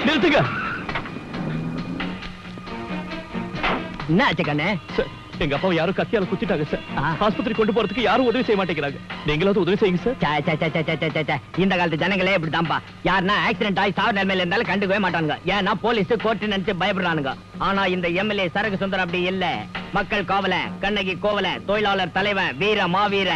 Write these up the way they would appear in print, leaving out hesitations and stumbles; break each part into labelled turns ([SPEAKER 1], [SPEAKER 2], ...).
[SPEAKER 1] நிறுத்துங்க.
[SPEAKER 2] என்ன ஆச்சு கண்ணே?
[SPEAKER 1] எங்க அப்பாவை யாரும் கத்தியால குத்திட்டாங்க சார். ஆஸ்பத்திரி கொண்டு போறதுக்கு யாரும் உதவி செய்ய மாட்டேங்கிறாங்க. நீங்களாவது உதவி செய்யுங்க
[SPEAKER 2] சார். இந்த காலத்து ஜனங்களே இப்படி தான்ப்பா. யாருன்னா ஆக்சிடென்ட் ஆகி சாவு நிலைமையில இருந்தாலும் கண்டுக்கவே மாட்டானுங்க. ஏன்னா போலீஸ் கோர்ட்டு நினைச்சு பயப்படுறானுங்க. ஆனா இந்த எம்எல்ஏ சரகு சுந்தரம் அப்படி இல்ல. மக்கள் காவல, கண்ணகி கோவல, தொழிலாளர் தலைவன், வீர மாவீர,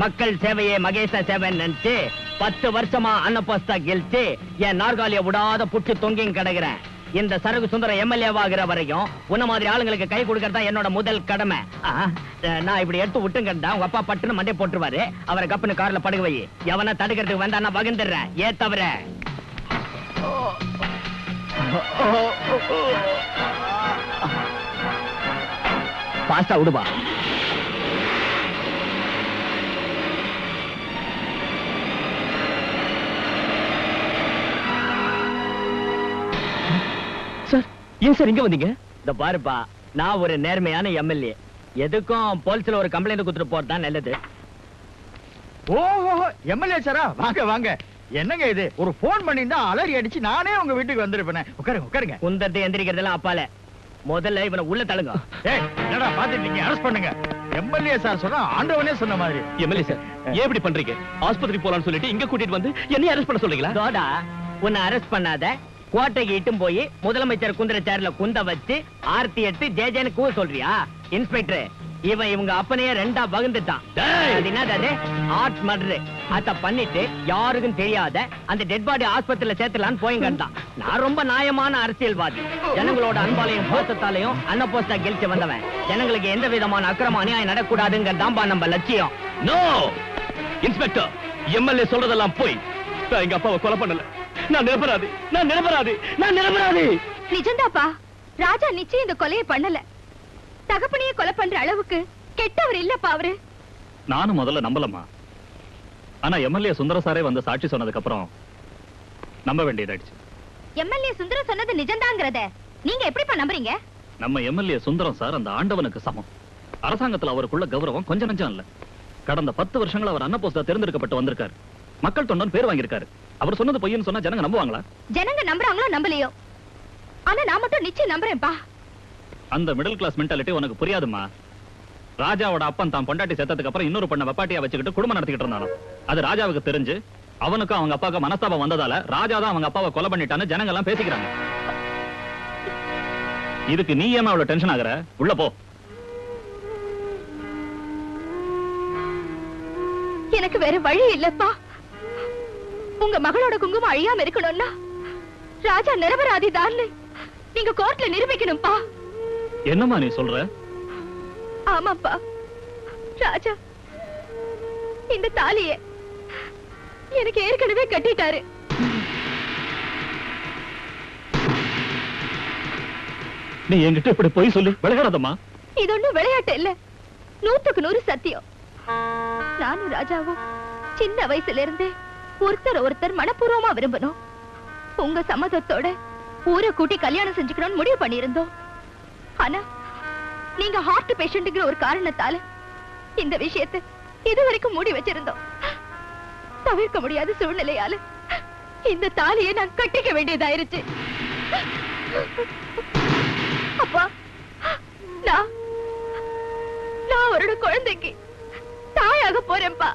[SPEAKER 2] மக்கள் சேவையே மகேச சேவன் நினைச்சு 10 வருஷமா அன்னபோஸ்தா கெலிச்சு என் நாற்காலிய விடாத புட்டு தொங்கியும் கிடக்குறேன். இந்த சரகு சுந்தரம் எம்எல்ஏவாகிற வரைக்கும் உன்ன மாதிரி ஆளுங்களுக்கு கை கொடுக்கறதா என்னோட முதல் கடமை. நான் இப்படி எடுத்து விட்டுங்கடா உங்க அப்பா பட்டுன்னு மண்டே போட்டுருவாரு. அவரை கப்புன்னு கார்ல படுக வை. எவனா தடுக்கிறதுக்கு வந்தா நான் பகிர்ந்துடுறேன். தவிர பாஸ்தா விடுவா.
[SPEAKER 1] சார் ஏன் சார் இங்க வந்தீங்க?
[SPEAKER 2] இந்த பாருப்பா, நான் ஒரு நேர்மையான எம்எல்ஏ. எதுக்கும் போலீஸ்ல ஒரு கம்ப்ளைண்ட் கொடுத்துட்டு போறதுதான் நல்லது.
[SPEAKER 3] ஓஹோ, எம்எல்ஏ சாரா, வாங்க வாங்க. என்னங்க இது, ஒரு போன் பண்ணிருந்தா அலறி அடிச்சு நானே உங்க வீட்டுக்கு வந்திருப்பேன். உட்காருங்க உட்காருங்க.
[SPEAKER 2] குந்தத்தை எந்திரிக்கிறதெல்லாம் அப்பால. முதல்ல இவனை உள்ள தள்ளுங்க.
[SPEAKER 3] என்னடா பாத்துட்டீங்க, அரெஸ்ட் பண்ணுங்க. எம்எல்ஏ சார் சொன்னா ஆண்டவனே சொன்ன மாதிரி.
[SPEAKER 1] எம்எல்ஏ சார் ஏன் இப்படி பண்றீங்க? ஆஸ்பத்திரி போலான்னு சொல்லிட்டு இங்க கூட்டிட்டு வந்து என்னைய அரெஸ்ட் பண்ண சொல்றீங்களா?
[SPEAKER 2] தோடா, உன்னை அரெஸ்ட் பண்ணாத. கோட்டைக்கு இட்டும் போய் முதலமைச்சர் குந்திர சேர்ல குந்த வச்சு ஆர்த்தி எடுத்து ஜேஜேன்னு கூ சொல்றியா? இன்ஸ்பெக்டர், இவன் இவங்க அப்பனையே ரெண்டா பகிர்ந்துட்டான். என்னது ஆர்ட் மர்டர். அத பண்ணிட்டு யாருக்கும் தெரியாத அந்த டெட் பாடி ஆஸ்பத்திரியில சேர்த்துலான்னு போயிங்கட்டான். நான் ரொம்ப நியாயமான அரசியல்வாதி. ஜனங்களோட அன்பாலையும் பாசத்தாலையும் அன்னபோஸ்தா கெலிச்சு வந்தவன். ஜனங்களுக்கு எந்த விதமான அக்கிரம அநியாயம் நடக்கூடாதுங்கிறதாம்பா நம்ம லட்சியம்.
[SPEAKER 1] நோ இன்ஸ்பெக்டர், எம்எல்ஏ சொல்றதெல்லாம் போய். நான் எங்க அப்பாவை கொலை பண்ணல. நான் நிரபராதி.
[SPEAKER 4] நிஜம்தாப்பா. ராஜா நிச்சயம் இந்த கொலையை பண்ணல. தகப்பனையே கொலை பண்ற அளவுக்கு கெட்டவர் இல்லப்பா அவரு.
[SPEAKER 5] நானும் முதல்ல நம்பலமா. ஆனா எம்எல்ஏ சுந்தர சாரே வந்து சாட்சி சொன்னதுக்கு அப்புறம் நம்ப வேண்டியதாயிடுச்சு.
[SPEAKER 4] எம்எல்ஏ சுந்தரம் சொன்னது நிஜம்தாங்கிறத நீங்க எப்படிப்பா நம்புறீங்க?
[SPEAKER 5] நம்ம எம்எல்ஏ சுந்தரம் சார் அந்த ஆண்டவனுக்கு சமம். அரசாங்கத்துல அவருக்குள்ள கௌரவம் கொஞ்சம் நஞ்சம் இல்ல. கடந்த 10 வருஷங்கள் அவர் அன்னபோஸ்தா தேர்ந்தெடுக்கப்பட்டு வந்திருக்காரு. மக்கள் தொண்டன் பேர் வாங்கியிருக்காரு. அவர் சொன்னது பொய்ன்னு சொன்னா ஜனங்க நம்புவாங்களா?
[SPEAKER 4] ஜனங்க நம்புறாங்களோ நம்பலையோ, ஆனா நான் மட்டும் நிச்சயம் நம்புறேன்ப்பா.
[SPEAKER 5] அந்த மிடில் கிளாஸ் மென்டாலிட்டி உனக்கு புரியாதுமா. ராஜாவோட அப்பன் தான் பொண்டாட்டி செத்ததுக்கு அப்புறம் இன்னொரு பண்ண வப்பாட்டியா வச்சுக்கிட்டு குடும்பம் நடத்திக்கிட்டு இருந்தானோ. அது ராஜாவுக்கு தெரிஞ்சு அவனுக்கும் அவங்க அப்பாவுக்கு மனஸ்தாபம் வந்ததால ராஜா தான் அவங்க அப்பாவை கொலை பண்ணிட்டான்னு ஜனங்க எல்லாம் பேசிக்கிறாங்க. இதுக்கு நீ ஏமா அவ்வளவு டென்ஷன் ஆகுற? உள்ள போ.
[SPEAKER 4] எனக்கு வேற வழி இல்லப்பா. உங்க மகளோட குங்குமம் அழியாம இருக்கணும்னா ராஜா நிரபராதி தான் நீங்க கோர்ட்ல நிரூபிக்கணும்பா.
[SPEAKER 5] என்னம்மா நீ சொல்ற?
[SPEAKER 4] ஆமாப்பா, ராஜா இந்த தாலியை எனக்கு ஏற்கனவே கட்டிட்டாரு.
[SPEAKER 5] நீ என்கிட்ட இப்படி போய் சொல்லி விளையாடாதம்மா.
[SPEAKER 4] இது ஒண்ணும் விளையாட்டு இல்ல, 100க்கு 100 சத்தியம். நானும் ராஜாவும் சின்ன வயசுல இருந்தே ஒருத்தர் மனப்பூர்வமா விரும்பணும். உங்க சம்மதத்தோட ஊரை கூட்டி கல்யாணம் செஞ்சுக்கணும்னு முடிவு பண்ணியிருந்தோம். ஆனா நீங்க ஹார்ட் பேஷண்ட்ங்கிற ஒரு காரணத்தால இந்த விஷயத்தை இதுவரைக்கும் மூடி வச்சிருந்தோம். தவிர்க்க முடியாத சூழ்நிலையால இந்த தாலியை நான் கட்டிக்க வேண்டியதாயிருச்சு. அப்பா, நான் அவரோட குழந்தைக்கு தாயாக போறேன்பா.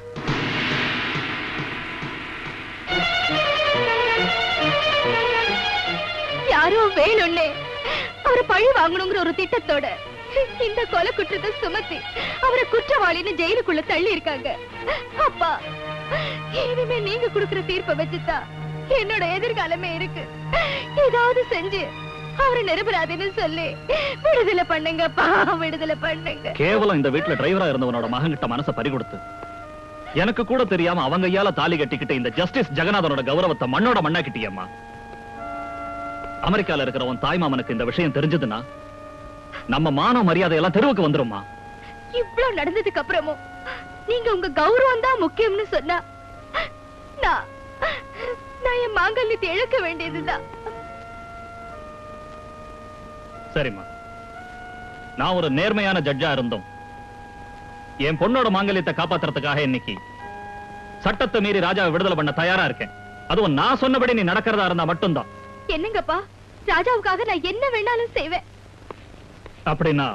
[SPEAKER 4] யாரோ வேணும்னே அவரை பழி வாங்கணுங்கிற ஒரு திட்டத்தோட இந்த கொலை குற்றத்தை சுமத்தி அவரை குற்றவாளின்னு ஜெயிலுக்குள்ள தள்ளி இருக்காங்க. அப்பா, இனிமே நீங்க கொடுக்கிற தீர்ப்பை வச்சுதான் என்னோட எதிர்காலமே இருக்கு. ஏதாவது செஞ்சு அவரை நிரபராதின்னு சொல்லி விடுதலை பண்ணுங்கப்பா, விடுதலை பண்ணுங்க.
[SPEAKER 5] கேவலம் இந்த வீட்டுல டிரைவரா இருந்தவனோட மகன்கிட்ட மனசை பறி கொடுத்து எனக்கு கூட தெரியாம அவங்க கையால தாலி கட்டிக்கிட்டு இந்த ஜஸ்டிஸ் ஜெகநாதனோட கௌரவத்தை மண்ணோட மண்ணாக்கிட்டியம்மா. அமெரிக்கால இருக்கிறவன் தாய்மாமனுக்கு இந்த விஷயம் தெரிஞ்சதுன்னா நம்ம மான மரியாதை எல்லாம் தெருவுக்கு வந்துருமா.
[SPEAKER 4] இவ்வளவு நடந்ததுக்கு அப்புறமும் நீங்க உங்க கௌரவம் தான் முக்கியம்னு சொன்னா நான் என் மாங்கல்யத்தை இழக்க வேண்டியதுதான்.
[SPEAKER 5] சரிம்மா, நான் ஒரு நேர்மையான ஜட்ஜா இருந்தோம் என் பொண்ணோட மாங்கல்யத்தை காப்பாத்துறதுக்காக இன்னைக்கு சட்டத்தை மீறி ராஜாவை விடுதலை பண்ண தயாரா இருக்கேன். அதுவும் நான் சொன்னபடி நீ நடக்கிறதா இருந்தா மட்டும்தான்.
[SPEAKER 4] என்னங்கப்பா, ராஜாவுக்காக நான் என்ன வேணாலும் செய்வேன்.
[SPEAKER 5] அப்படின்னா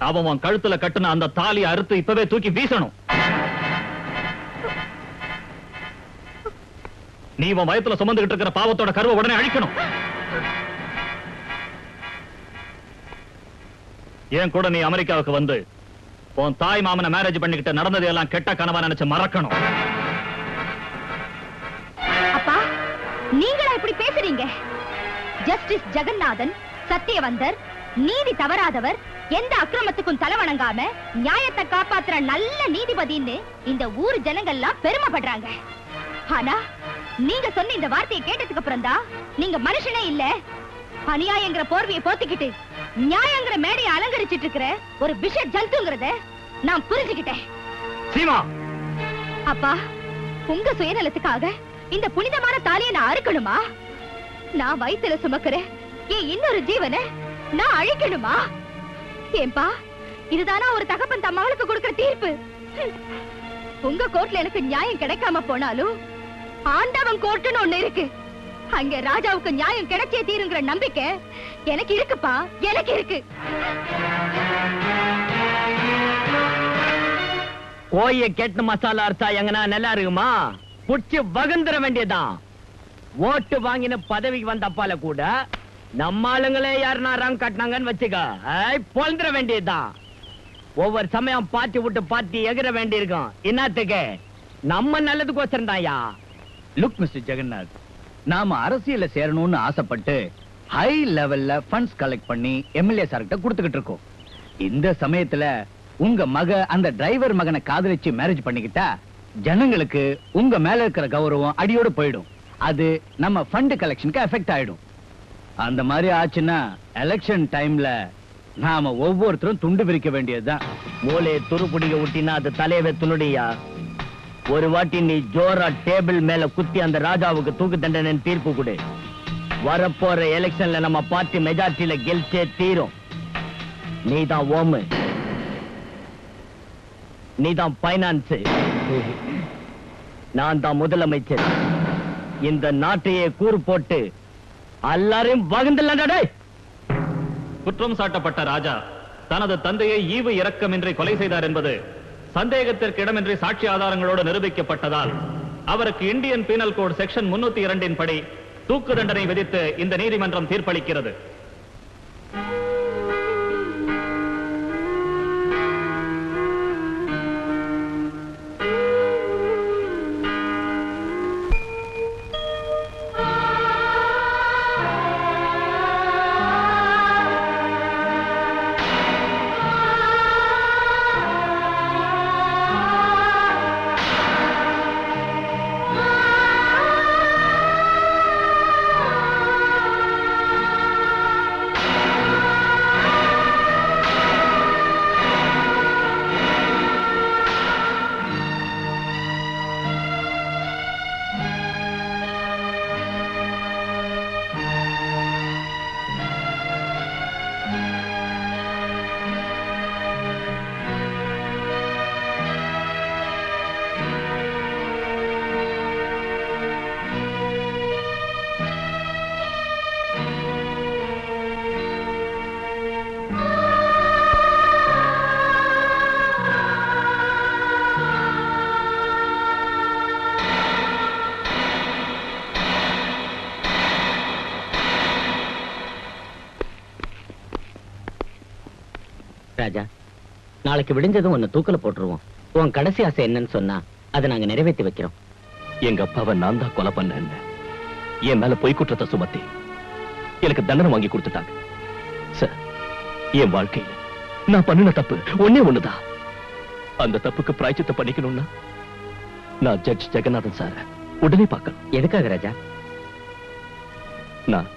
[SPEAKER 5] அவன் கழுத்துல கட்டுன அந்த தாலியை அறுத்து இப்பவே தூக்கி வீசணும். நீ உன் வயத்துல சுமந்துகிட்டு இருக்கிற பாவத்தோட கருவை உடனே அழிக்கணும். ஏன் கூட நீ அமெரிக்காவுக்கு வந்து உன் தாய் மாமனை மேரேஜ் பண்ணிக்கிட்டு நடந்ததையெல்லாம் கெட்ட கனவா நினைச்சு மறக்கணும்.
[SPEAKER 4] அப்பா, நீங்களா இப்படி பேசுறீங்க? ஜஸ்டிஸ் ஜெகநாதன் சத்தியவந்தர், நீதி தவறாதவர், எந்த அக்கிரமத்துக்கும் தலைவணங்காம நியாயத்தை காப்பாத்துற நல்ல நீதிபதின்னு இந்த ஊர் ஜனங்கள்லாம் பெருமைப்படுறாங்க. ஆனா நீங்க சொன்ன இந்த வார்த்தையை கேட்டதுக்கு அப்புறம் தான் நீங்க மனுஷனே இல்ல, அநியாயங்கிற போர்வையை போத்திக்கிட்டு நியாயங்கிற மேடையை அலங்கரிச்சிட்டு இருக்கிற ஒரு விஷ ஜந்துங்கிறத நான் புரிஞ்சுக்கிட்டேன்.
[SPEAKER 5] சீமா,
[SPEAKER 4] அப்பா, உங்க சுயநலத்துக்காக இந்த புனிதமான தாலியை நான் அறுக்கணுமா? நான் வயித்துல சுமக்கிறேன் என் இன்னொரு ஜீவனை நான் அழிக்கணுமா? ஏன்பா, இதுதானா ஒரு தகப்பன் தம் மகளுக்கு கொடுக்கிற தீர்ப்பு? உங்க கோர்ட்ல எனக்கு நியாயம் கிடைக்காம போனாலும் ஆண்டவன் கோர்ட்டுன்னு ஒண்ணு இருக்கு. அங்க ராஜாவுக்கு நியாயம் கிடைச்சே தீருங்கிற நம்பிக்கை எனக்கு இருக்குப்பா, எனக்கு இருக்கு.
[SPEAKER 2] கோய கெட்டு மசாலா அரைச்சா எங்கன்னா நல்லா இருக்குமா? புடிச்சு வகுந்துட வேண்டியதான். ஓட்டு வாங்கின பதவிக்கு வந்தப்பால கூட நம்ம ஆளுங்களே யாருன்னா ரங் கட்டினாங்கன்னு வச்சுக்க, பொழுந்துட வேண்டியதுதான். ஒவ்வொரு சமயம் பாத்தி விட்டு பாத்தி எகிற வேண்டியிருக்கும். என்னத்துக்கு? நம்ம நல்லதுக்கோசரம் தான்யா.
[SPEAKER 3] லுக் மிஸ்டர் ஜெகநாத், நாம அரசியல்ல சேரணும்னு ஆசைப்பட்டு ஹை லெவல்ல ஃபண்ட்ஸ் கலெக்ட் பண்ணி எம்எல்ஏ சார்கிட்ட கொடுத்துக்கிட்டு இருக்கோம். இந்த சமயத்துல உங்க மக அந்த டிரைவர் மகனை காதலிச்சு மேரேஜ் பண்ணிக்கிட்டா ஜனங்களுக்கு உங்க மேல இருக்கிற கௌரவம் அடியோடு போயிடும். அது நம்ம ஃபண்ட் கலெக்ஷனுக்கு எஃபெக்ட் ஆயிடும். அந்த மாதிரி ஆச்சுன்னா எலெக்ஷன் டைம்ல நாம ஒவ்வொருத்தரும் துண்டு பிரிக்க வேண்டியதுதான்.
[SPEAKER 2] மூளையை துருப்புடிக்க விட்டினா அது தலையவே துணுடியா. ஒரு வாட்டி நீ ஜோரா டேபிள் மேல குத்தி அந்த ராஜாவுக்கு தூக்கு தண்டனை தீர்ப்பு கொடு. வரப்போற எலெக்ஷன்ல நம்ம பார்ட்டி மெஜாரிட்டியில கெல்ச்சே தீரும். நீதான் ஓமு, நீதான் பைனான்ஸ், நான் தான் முதலமைச்சர். இந்த நாட்டையே கூறு போட்டு எல்லாரையும் வகுந்துள்ளடா.
[SPEAKER 5] குற்றம் சாட்டப்பட்ட ராஜா தனது தந்தையை ஈவு இரக்கமின்றி கொலை செய்தார் என்பது சந்தேகத்திற்கு இடமின்றி சாட்சி ஆதாரங்களோடு நிரூபிக்கப்பட்டதால் அவருக்கு இந்தியன் பீனல் கோட் செக்ஷன் 302 படி தூக்கு தண்டனை விதித்து இந்த நீதிமன்றம் தீர்ப்பளிக்கிறது.
[SPEAKER 2] ராஜா, நாளைக்கு விடிஞ்சதும் உன்னை தூக்கல போட்டுருவோம். உன் கடைசி ஆசை என்னன்னு சொன்னா அதை நாங்க நிறைவேற்றி வைக்கிறோம்.
[SPEAKER 1] எங்க அப்பாவை நான் தான் கொலை பண்ணேன். என் மேல பொய் குற்றத்தை சுமத்தி எனக்கு தண்டனை வாங்கி கொடுத்துட்டாங்க. சார், என் வாழ்க்கையில நான் பண்ணின தப்பு ஒண்ணே ஒண்ணுதான். அந்த தப்புக்கு பிராய்ச்சித்தை பண்ணிக்கணும்னா நான் ஜட்ஜ் ஜெகநாதன் சார் உடனே பார்க்கணும்.
[SPEAKER 2] எதுக்காக ராஜா?
[SPEAKER 1] நான்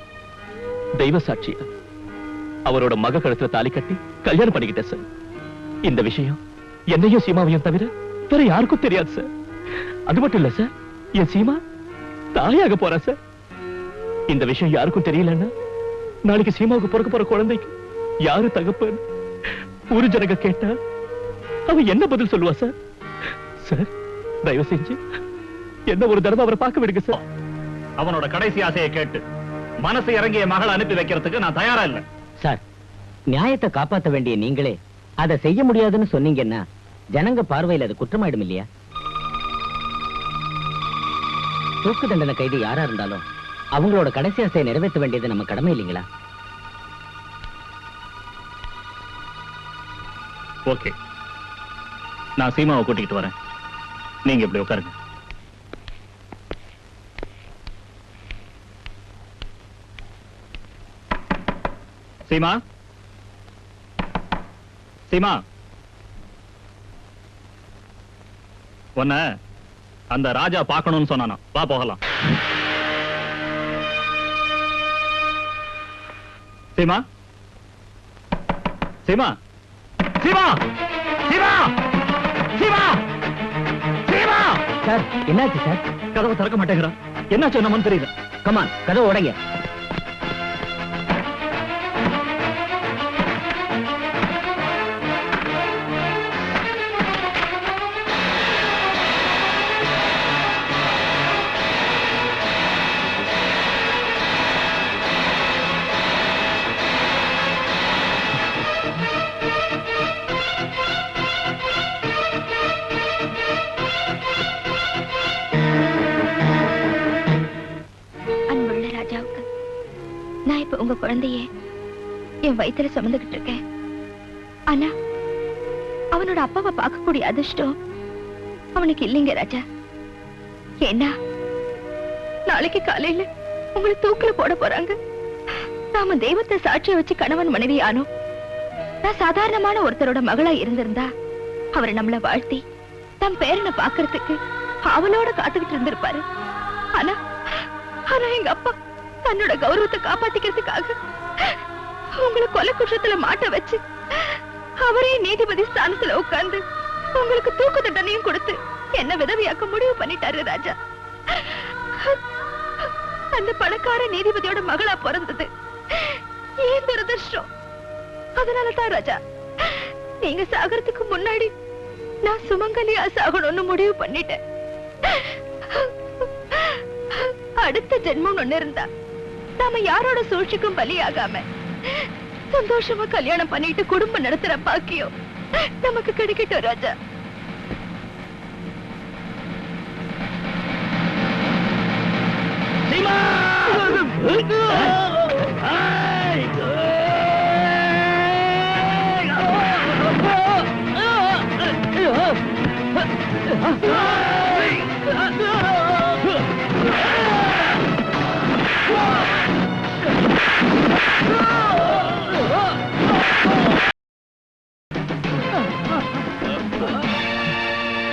[SPEAKER 1] தெய்வ சாட்சியா அவரோட மக கழுத்துல தாலி கட்டி கல்யாணம் பண்ணிக்கிட்டேன் சார். இந்த விஷயம் என்னையும் சீமாவையும் தவிர வேற யாருக்கும் தெரியாது சார். அது மட்டும் இல்ல சார், என் சீமா தாயாக போறா சார். இந்த விஷயம் யாருக்கும் தெரியலன்னா நாளைக்கு சீமாவுக்கு பிறக்க போற குழந்தைக்கு யாரு தகப்பன் ஊரு ஜனங்க கேட்டா அவ என்ன பதில் சொல்லுவா சார்? சார், தயவு செஞ்சு என்ன ஒரு தடவை அவரை பார்க்க விடுங்க சார்.
[SPEAKER 5] அவனோட கடைசி ஆசையை கேட்டு மனசு இறங்கிய மகளை அனுப்பி வைக்கிறதுக்கு நான் தயாரா இல்ல.
[SPEAKER 2] சார், நியாயத்தை காப்பாத்த வேண்டிய நீங்களே அதை செய்ய முடியாதுன்னு சொன்னீங்கன்னா ஜனங்க பார்வையில் அது குற்றமாயிடும் இல்லையா? தூக்கு தண்டனை கைது யாரா இருந்தாலும் அவங்களோட கடைசி ஆசையை நிறைவேற்ற வேண்டியது நம்ம கடமை இல்லைங்களா?
[SPEAKER 5] ஓகே, நான் சீமாவை கூட்டிக்கிட்டு வரேன். நீங்க இப்படி உட்காருங்க. சீமா, சீமா, உன்ன அந்த ராஜா பார்க்கணும்னு சொன்னானா? வா போகலாம். சீமா, சீமா, சீமா, சீமா, சீமா, சீமா.
[SPEAKER 2] சார், என்னாச்சு சார்?
[SPEAKER 5] கதவை திறக்க மாட்டேங்கிறான். என்னாச்சு என்னமோன்னு தெரியல.
[SPEAKER 2] கமான், கதவை உடைங்க.
[SPEAKER 4] அன்புள்ள ராஜாவுக்கு, நான் இப்ப உங்க குழந்தைய என் வயித்துல சுமந்துகிட்டு இருக்கேன். ஆனா அவனோட அப்பாவை பார்க்கக்கூடிய அதிர்ஷ்டம் அவனுக்கு இல்லைங்க ராஜா. ஏன்னா நாளைக்கு காலையில உங்களை தூக்குல போட போறாங்க. நாம தெய்வத்தை சாட்சிய வச்சு கணவன் மனைவி ஆனோம். நான் சாதாரணமான ஒருத்தரோட மகளா இருந்திருந்தா அவரை நம்மள வாழ்த்தி தம் பேரனை பாக்குறதுக்கு அவளோட காத்துக்கிட்டு இருந்திருப்பாரு. ஆனா ஆனா எங்க அப்பா தன்னோட கௌரவத்தை காப்பாத்திக்கிறதுக்காக உங்களை கொலை குற்றத்துல மாட்ட வச்சு அவரே நீதிபதி ஸ்தானத்துல உட்கார்ந்து உங்களுக்கு தூக்கு தண்டனையும் கொடுத்து என்ன விதவியாக்க முடிவு பண்ணிட்டாரு ராஜா. அந்த பணக்கார நீதிபதியோட மகளா பிறந்தது ஏன் துரதிர்ஷ்டம். அதனாலதான் ராஜா, நீங்க சாகறதுக்கு முன்னாடி நான் சுமங்கலியா சாகணும்னு முடிவு பண்ணிட்டேன். அடுத்த ஜென்மம் ஒண்ணு இருந்தா நாம யாரோட சூழ்ச்சிக்கும் பலியாகாம சந்தோஷமா கல்யாணம் பண்ணிட்டு குடும்பம் நடத்துற பாக்கியம் நமக்கு கிடைக்கட்டும் ராஜா.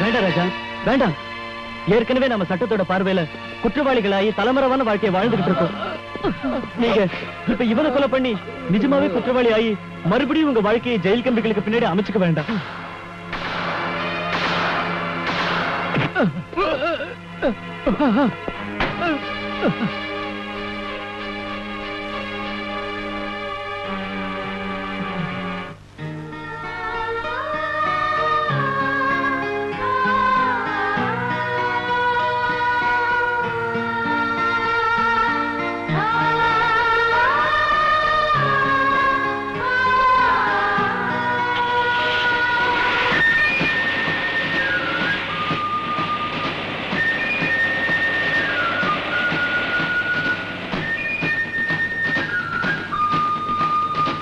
[SPEAKER 2] வேண்டாம் ராஜா, வேண்டாம். ஏற்கனவே நம்ம சட்டத்தோட பார்வையில குற்றவாளிகளாகி தலைமறைவான வாழ்க்கையை வாழ்ந்துகிட்டு இருக்கோம். நீங்க இப்ப இவனை கொலை பண்ணி நிஜமாவே குற்றவாளி ஆகி மறுபடியும் உங்க வாழ்க்கையை ஜெயில் கம்பிகளுக்கு பின்னாடி அமைச்சுக்க வேண்டாம்.